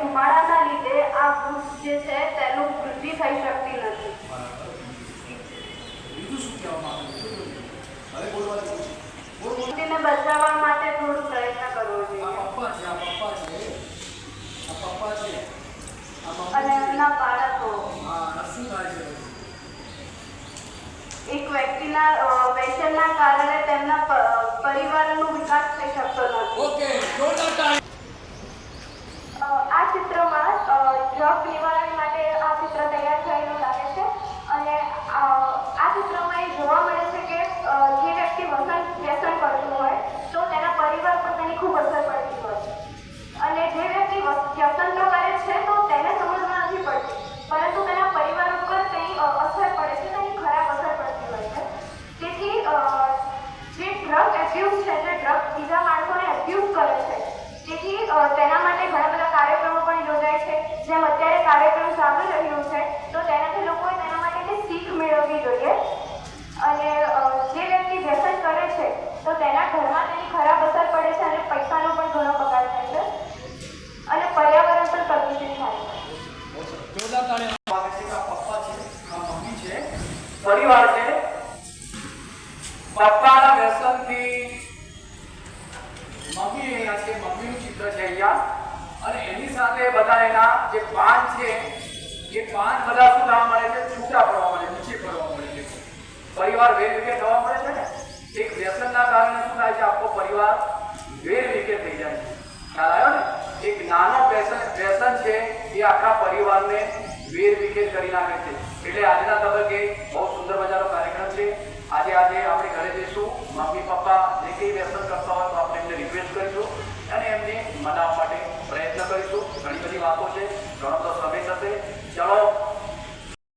ધુમાડાના લીધે આ વૃક્ષ જે છે તેનું વૃદ્ધિ થઈ શકતી નથી. તેને બચાવવા માટે થોડું પ્રયત્ન કરવો જોઈએ. અને એમના બાળકો એક વ્યક્તિના વ્યસનના કારણે તેમના પરિવારનો વિકાસ થઈ શકતો નથી. આ ચિત્રમાં ડ્રગ નિવારણ માટે આ ચિત્ર તૈયાર થયેલું લાગે છે. અને આ ચિત્રમાં એ જોવા મળે છે કે જે વ્યક્તિ વ્યસન કરતું હોય તો તેના પરિવાર પર તેની ખૂબ અસર પડતી હોય છે. અને જે વ્યક્તિ વ્યસન તો કરે છે તો તેને સમજમાં નથી પડતી, પરંતુ તેના પરિવાર ઉપર તેની અસર પડે છે, તેની ખરાબ અસર પડતી હોય છે. તેથી જે ડ્રગ એબ્યુઝ છે, જે ડ્રગ બીજા માણસોને એબ્યુઝ કરે છે, તેથી તેના માટે ઘણા બધા કાર્યક્રમો પણ યોજાય છે. જેમ અત્યારે કાર્યક્રમ ચાલી રહ્યો છે તો તેનાથી લોકોએ તેના માટેની શીખ મેળવવી જોઈએ. અને જે વ્યક્તિ વ્યસન કરે છે તો તેના ઘરમાં તેની ખરાબ અસર પડે છે અને પૈસાનો પણ ઘણો બગાડ થાય છે અને પર્યાવરણ પણ પ્રદૂષિત થાય છે. પરિવાર છે, પપ્પાના વ્યસનથી મમ્મી અહીંયા છે, મમ્મીનું ચિત્ર છે અહીંયા. અને એની સાથે બધા એના જે પાન છે એ પાન બધા શું થવા મળે છે? છૂટા પડવા મળે, નીચે પડવા મળે છે. પરિવાર વેરવિખેર થવા મળે છે ને. એક વ્યસનના કારણે શું થાય છે? આખો પરિવાર વેરવિખેર થઈ જાય છે. ખ્યાલ આવ્યો ને? એક નાનો વ્યસન છે એ આખા પરિવારને વેરવિખેર કરી નાખે છે. એટલે આજના તબક્કે બહુ સુંદર મજાનો કાર્યક્રમ છે. આજે આપણે ઘરે જઈશું, મમ્મી પપ્પા જે કંઈ વ્યસન કરતા હોય તો આપણે એમને રિક્વેસ્ટ કરીશું અને એમને મનાવવા માટે પ્રયત્ન કરીશું. ઘણી બધી વાતો છે, ઘણો બધો સમય થશે. ચલો